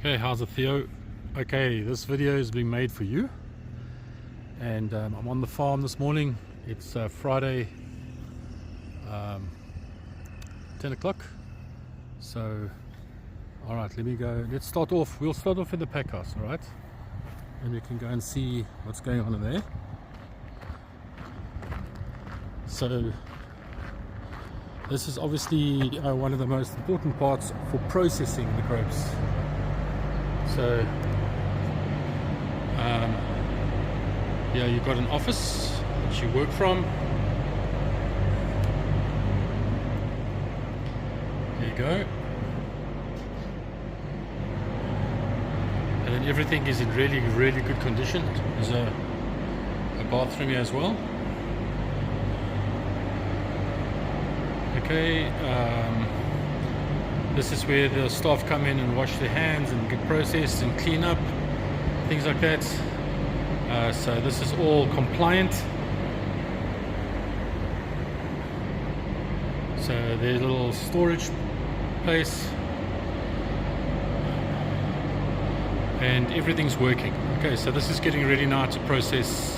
Okay, how's it, Theo? Okay, this video is being made for you, and I'm on the farm this morning. It's Friday, 10 o'clock. So, all right, let me go. Let's start off. We'll start off in the pack house, all right? And you can go and see what's going on in there. So, this is obviously one of the most important parts for processing the grapes. So, yeah, you've got an office that you work from. There you go. And then everything is in really, really good condition. There's a bathroom here as well. Okay, this is where the staff come in and wash their hands and get processed and clean up, things like that. So this is all compliant. So there's a little storage place, and everything's working. Okay, so this is getting ready now to process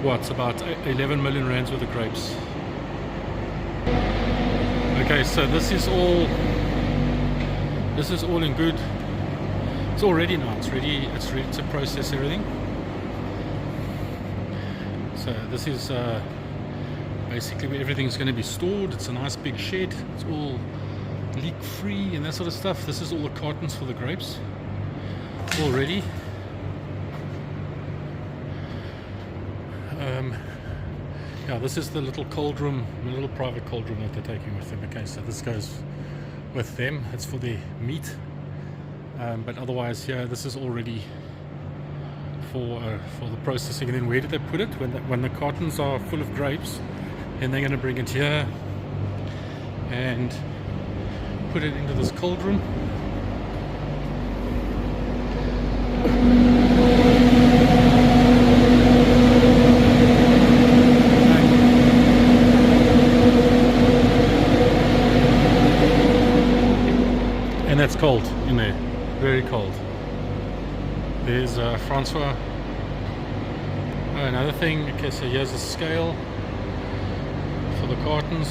what's about 11 million rands worth of grapes. Okay, so this is all in good. It's all ready now. It's ready to process everything. So this is basically where everything's going to be stored. It's a nice big shed. It's all leak free and that sort of stuff. This is all the cartons for the grapes, all ready. Yeah, this is the little cold room, the little private cold room that they're taking with them. Okay, so this goes with them. It's for their meat, but otherwise, yeah, this is all ready for the processing. And then where did they put it? When the cartons are full of grapes, then they're going to bring it here and put it into this cold room. And that's cold in there, very cold. There's Francois. Oh, another thing. Okay, so here's a scale for the cartons.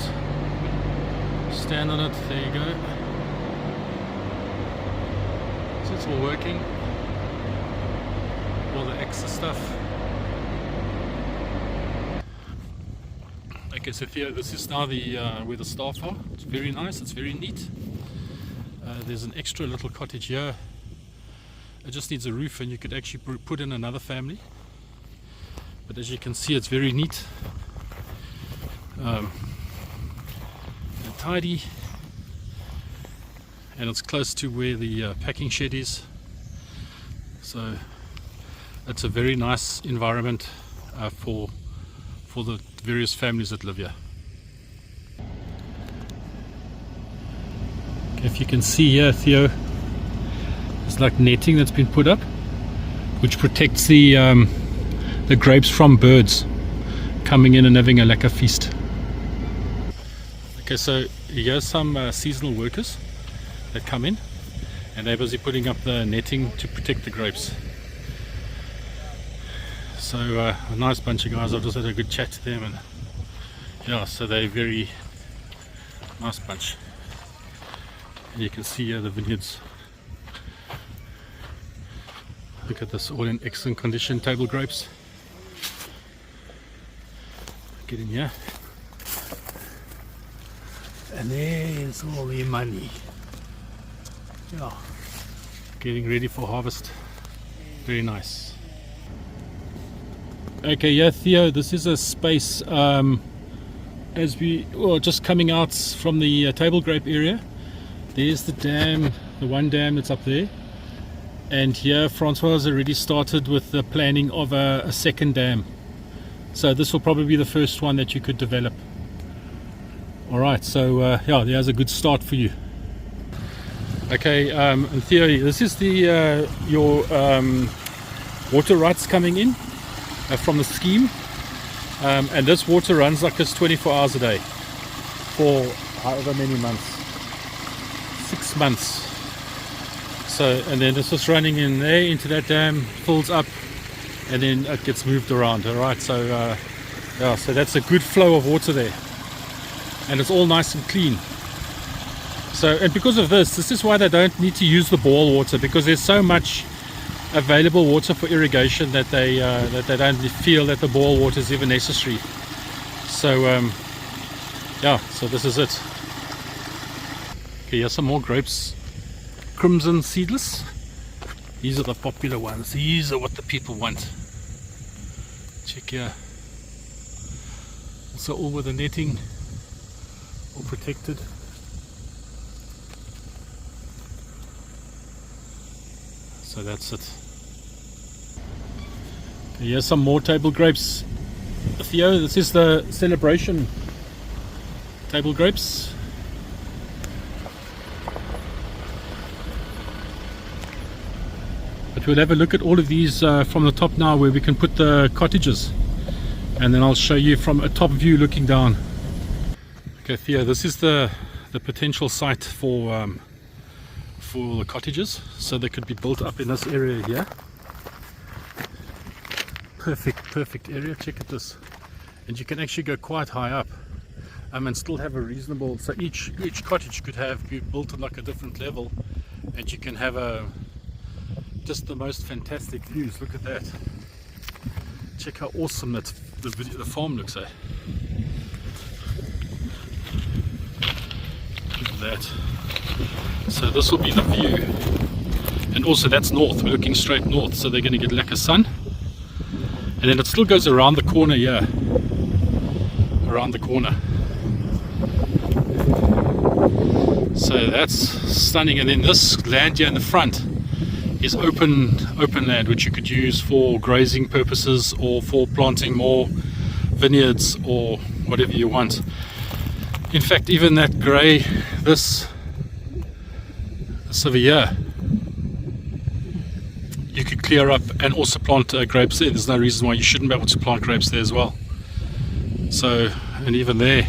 Stand on it. There you go. So it's all working. All the extra stuff. Okay, so Theo, this is now the where the staff are. It's very nice. It's very neat. There's an extra little cottage here. It just needs a roof, and you could actually put in another family. But as you can see, it's very neat and tidy, and it's close to where the packing shed is. So it's a very nice environment for the various families that live here. If you can see here, Theo, it's like netting that's been put up, which protects the grapes from birds coming in and having a feast. Okay, so here's some seasonal workers that come in, and they're busy putting up the netting to protect the grapes. So a nice bunch of guys. I've just had a good chat to them, and yeah, so they're a very nice bunch. And you can see here the vineyards. Look at this, all in excellent condition, table grapes. Get in here. And there's all the money. Yeah. Getting ready for harvest. Very nice. Okay, yeah, Theo, this is a space as we just coming out from the table grape area. There's the dam, the one dam that's up there. And here Francois has already started with the planning of a second dam. So this will probably be the first one that you could develop. Alright, so yeah, there's a good start for you. Okay, and Theo, this is the your water rights coming in from the scheme. And this water runs like this 24 hours a day for however many months. 6 months. So, and then this is running in there into that dam, fills up, and then it gets moved around. All right, so yeah, so that's a good flow of water there, and it's all nice and clean. So, and because of this is why they don't need to use the bore water, because there's so much available water for irrigation that they don't feel that the bore water is even necessary. So yeah, so this is it. Okay, here's some more grapes, crimson seedless. These are the popular ones. These are what the people want. Check here. So all with the netting, all protected. So that's it. Okay, here's some more table grapes. Theo, this is the celebration table grapes. But we'll have a look at all of these from the top now, where we can put the cottages, and then I'll show you from a top view looking down. Okay, Theo, this is the potential site for the cottages, so they could be built up in this area here. Perfect area. Check at this, and you can actually go quite high up and still have a reasonable, so each cottage could be built on like a different level, and you can have just the most fantastic views. Look at that. Check how awesome the farm looks, eh? Look at that. So this will be the view, and also that's north. We're looking straight north, so they're going to get lack of sun. And then it still goes around the corner here, around the corner. So that's stunning. And then this land here in the front is open land, which you could use for grazing purposes or for planting more vineyards or whatever you want. In fact, even that grey, this over here, you could clear up and also plant grapes there. There's no reason why you shouldn't be able to plant grapes there as well. So, and even there,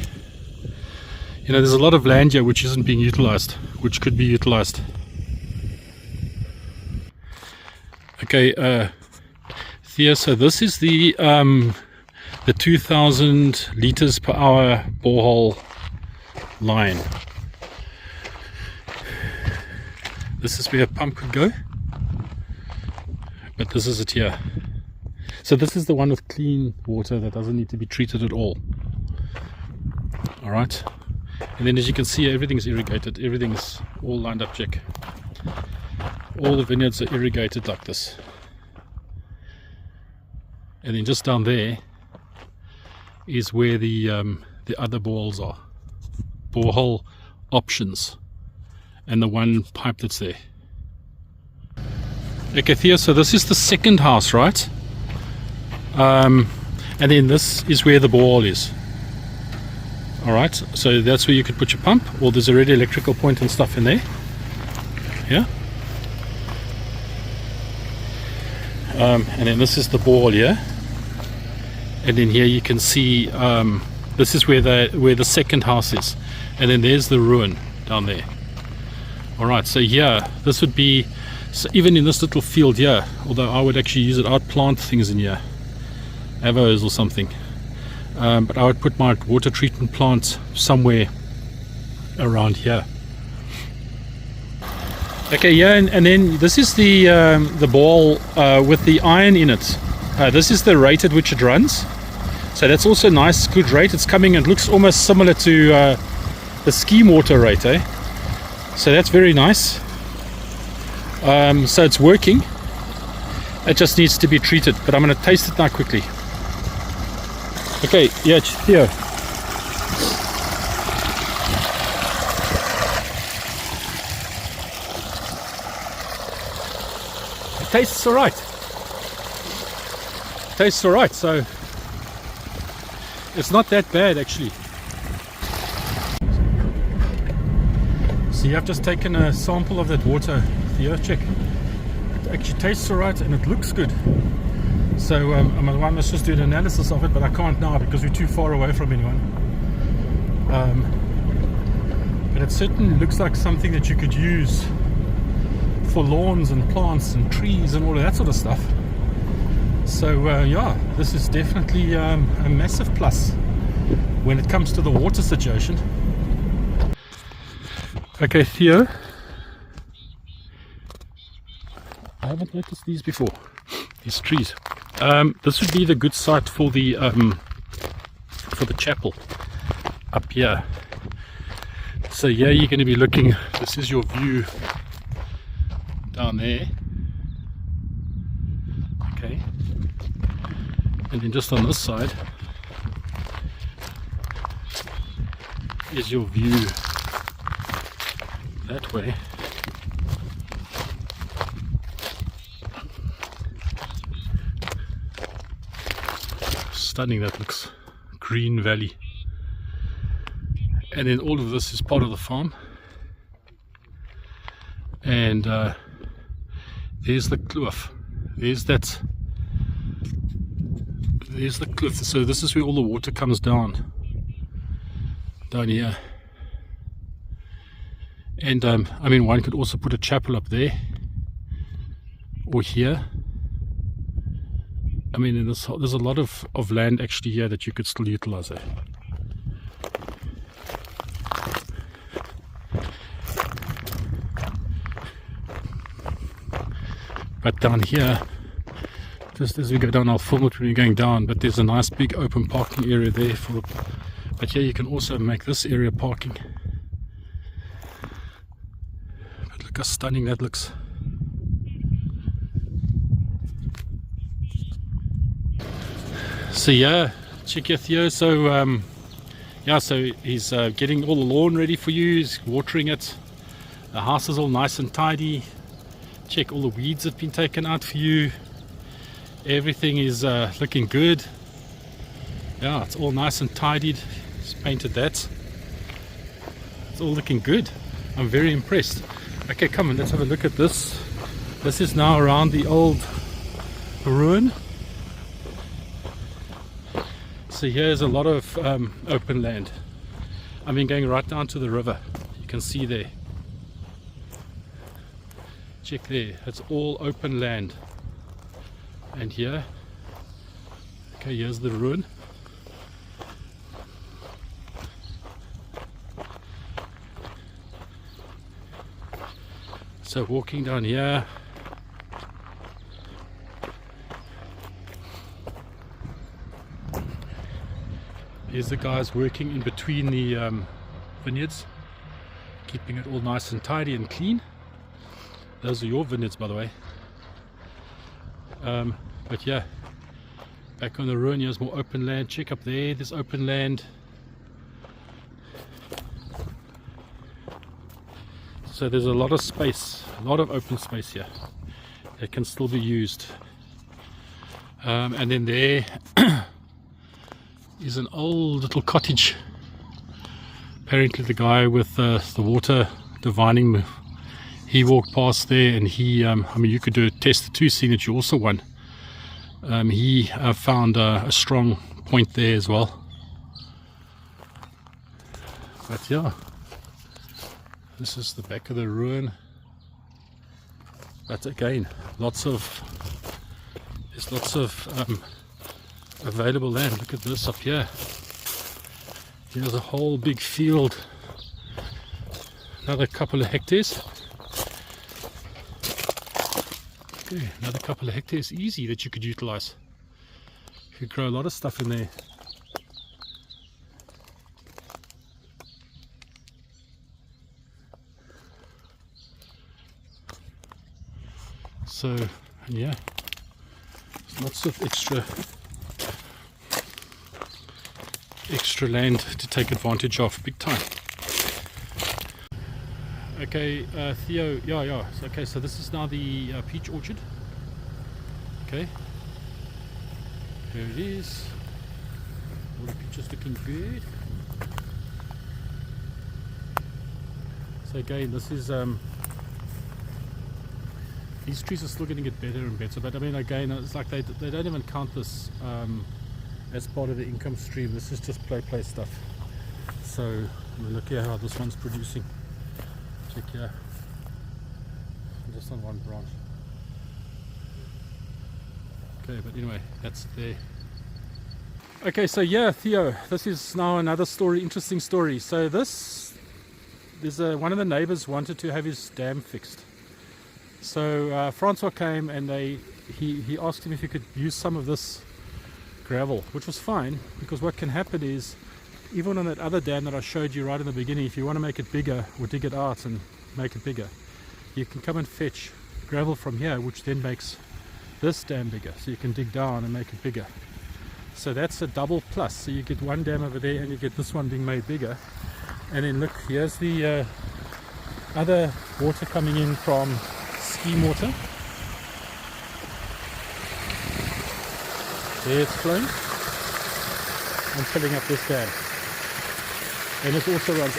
you know, there's a lot of land here which isn't being utilized, which could be utilized. Okay, Thea, so this is the 2000 liters per hour borehole line. This is where a pump could go, but this is it here. So this is the one with clean water that doesn't need to be treated at all. All right, and then as you can see, everything's irrigated. Everything's all lined up. Check. All the vineyards are irrigated like this. And then just down there is where the other boreholes are. Borehole options. And the one pipe that's there. Okay, Theo, so this is the second house, right? And then this is where the borehole is. Alright, so that's where you could put your pump. Well, there's already electrical point and stuff in there. Yeah. And then this is the borehole here. And then here you can see this is where the second house is. And then there's the ruin down there. Alright, so here, this would be, so even in this little field here, although I would actually use it, I'd plant things in here, avos or something, but I would put my water treatment plant somewhere around here. Okay, yeah, and then this is the ball with the iron in it. This is the rate at which it runs, so that's also nice, good rate. It's coming, it looks almost similar to the ski motor rate, eh? So that's very nice. So it's working. It just needs to be treated. But I'm going to taste it now quickly. Okay, yeah, here. It tastes alright. Tastes alright. So it's not that bad actually. So you have just taken a sample of that water, Theo, check. It actually tastes alright and it looks good. So I must just do an analysis of it, but I can't now because we're too far away from anyone. But it certainly looks like something that you could use for lawns and plants and trees and all of that sort of stuff. So yeah, this is definitely a massive plus when it comes to the water situation. Okay, Theo, I haven't noticed these before, these trees. This would be the good site for the chapel up here. So yeah, you're going to be looking, this is your view down there. Okay, and then just on this side is your view that way. Stunning, that looks. Green valley. And then all of this is part of the farm. And there's the kloof. There's the cliff. So this is where all the water comes down here. And I mean, one could also put a chapel up there or here. I mean, there's a lot of land actually here that you could still utilize there. But down here, just as we go down, I'll film it when we're going down, but there's a nice big open parking area there but here you can also make this area parking. But look how stunning that looks. So yeah, check your Theo. So yeah, so he's getting all the lawn ready for you, he's watering it, the house is all nice and tidy. Check, all the weeds have been taken out for you, everything is looking good. Yeah, it's all nice and tidied. He's painted that, it's all looking good. I'm very impressed. Okay, come on, let's have a look at this. This is now around the old ruin. So here's a lot of open land. I mean, going right down to the river, you can see there. Check there, it's all open land. And here, okay, here's the ruin. So walking down here, here's the guys working in between the vineyards, keeping it all nice and tidy and clean. Those are your vineyards, by the way. But yeah, back on the ruin, here's more open land. Check up there, there's open land. So there's a lot of space, a lot of open space here that can still be used. And then there is an old little cottage. Apparently the guy with the water divining, he walked past there, and he, I mean, you could do a test too, seeing that you also won. He found a strong point there as well. But yeah, this is the back of the ruin. But again, there's lots of available land. Look at this up here. Here's a whole big field, another couple of hectares. Okay, another couple of hectares easy that you could utilize. You could grow a lot of stuff in there. So yeah, lots of extra land to take advantage of, big time. Okay, Theo, yeah. Okay, so this is now the peach orchard. Okay, here it is. All the peaches looking good. So again, this is these trees are still going to get better and better, but I mean, again, it's like they don't even count this as part of the income stream. This is just play stuff. So look here how this one's producing. Check here, just on one branch. Okay, but anyway, that's there. Okay, so yeah, Theo, this is now another story, interesting story. So there's one of the neighbors wanted to have his dam fixed. So Francois came and he asked him if he could use some of this gravel, which was fine, because what can happen is, even on that other dam that I showed you right in the beginning, if you want to make it bigger or dig it out and make it bigger, you can come and fetch gravel from here, which then makes this dam bigger, so you can dig down and make it bigger. So that's a double plus. So you get one dam over there and you get this one being made bigger. And then look, here's the other water coming in from Scheme water. There it's flowing and filling up this dam. And it also runs,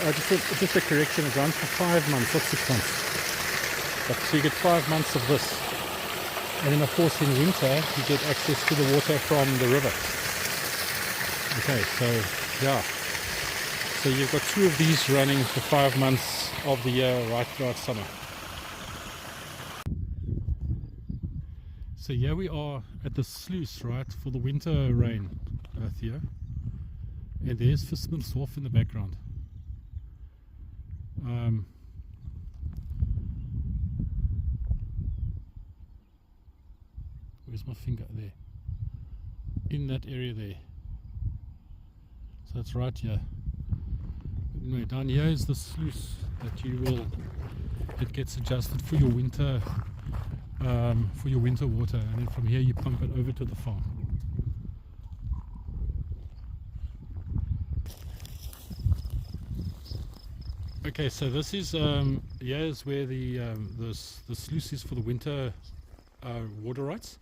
just a correction, it runs for 5 months, not 6 months. But, so you get 5 months of this. And then of course in winter you get access to the water from the river. Okay, so yeah. So you've got 2 of these running for 5 months of the year right throughout summer. So here we are at the sluice, right, for the winter rain, Theo. And there's Villiersdorp in the background. Where's my finger? There. In that area there. So it's right here. Anyway, down here is the sluice that it gets adjusted for your winter water, and then from here you pump it over to the farm. Okay, so this is here is where the sluice is for the winter water rights.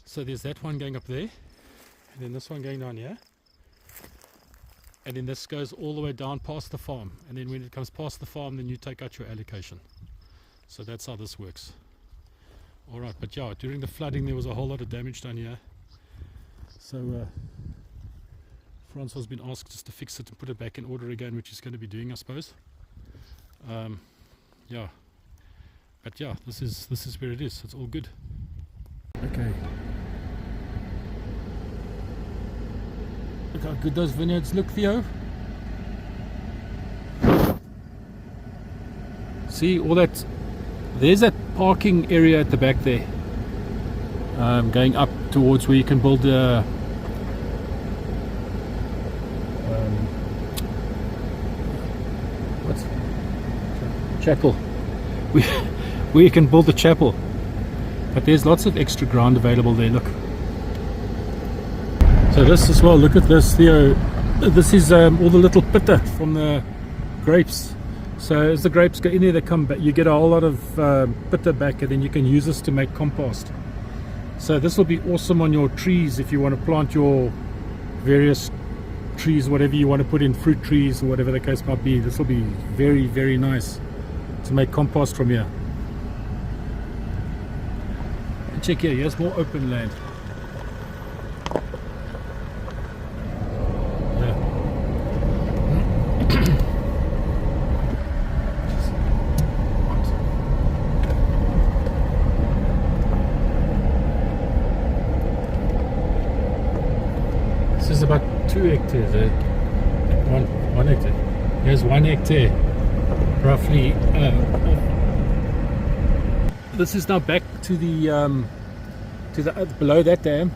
So there's that one going up there, and then this one going down here, and then this goes all the way down past the farm, and then when it comes past the farm, then you take out your allocation. So that's how this works. Alright, but yeah, during the flooding there was a whole lot of damage down here. So Francois has been asked just to fix it and put it back in order again, which he's going to be doing, I suppose. Yeah, but yeah, this is where it is. It's all good. Okay. Look how good those vineyards look, Theo. See all that? There's that parking area at the back there, going up towards where you can build a chapel, where you can build a chapel. But there's lots of extra ground available there. Look. So this as well. Look at this, Theo. This is all the little pitta from the grapes. So as the grapes go in there, they come back. You get a whole lot of pitta back, and then you can use this to make compost. So this will be awesome on your trees if you want to plant your various trees, whatever you want to put in, fruit trees or whatever the case might be. This will be very, very nice to make compost from here. And check here, here's more open land. This is about 2 hectares, one hectare. Here's 1 hectare, roughly. This is now back to the below that dam.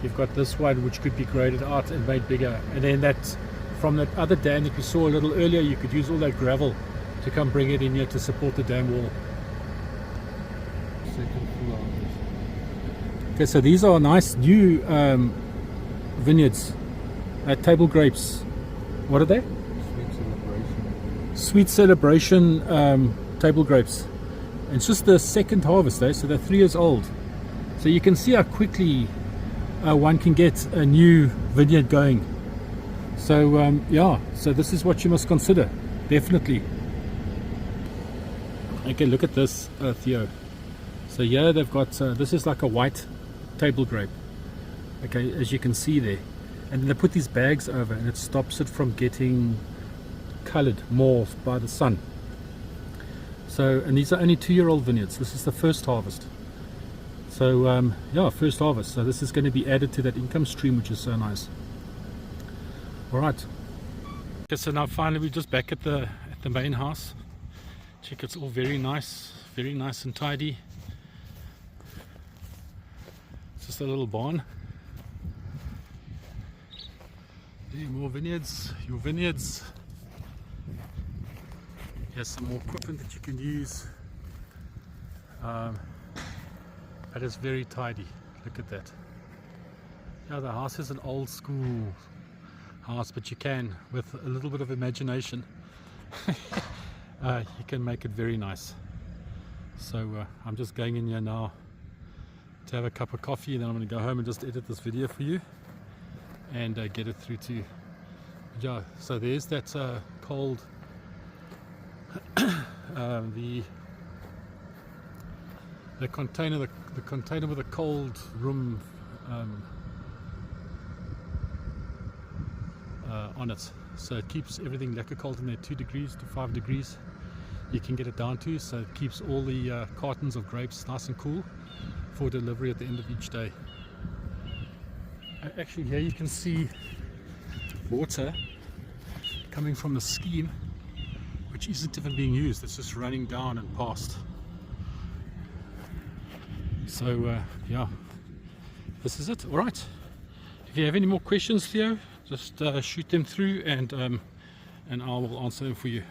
You've got this one which could be graded out and made bigger, and then that from that other dam that we saw a little earlier, you could use all that gravel to come bring it in here to support the dam wall. Okay, so these are nice new vineyards, table grapes. What are they? Sweet Celebration table grapes. And it's just the second harvest, so they're 3 years old. So you can see how quickly one can get a new vineyard going. So yeah, so this is what you must consider, definitely. Okay, look at this, Theo. So here they've got, this is like a white table grape. Okay, as you can see there, and then they put these bags over, and it stops it from getting colored more by the sun. So, and these are only 2-year-old vineyards. This is the first harvest. So yeah, first harvest. So this is going to be added to that income stream, which is so nice. All right. Okay, so now finally we're just back at the main house. Check, it's all very nice and tidy. It's just a little barn. There, more vineyards, your vineyards. Here's some more equipment that you can use. But it's very tidy. Look at that. Yeah, the house is an old school house, but you can, with a little bit of imagination, you can make it very nice. So I'm just going in here now to have a cup of coffee, and then I'm going to go home and just edit this video for you and get it through to yeah. So there's that cold the container with a cold room on it, so it keeps everything lekker cold in there, 2 degrees to 5 degrees you can get it down to, so it keeps all the cartons of grapes nice and cool for delivery at the end of each day. Actually, here you can see water coming from the scheme, which isn't even being used, it's just running down and past. So yeah, this is it. All right, if you have any more questions, Theo, just shoot them through, and I will answer them for you.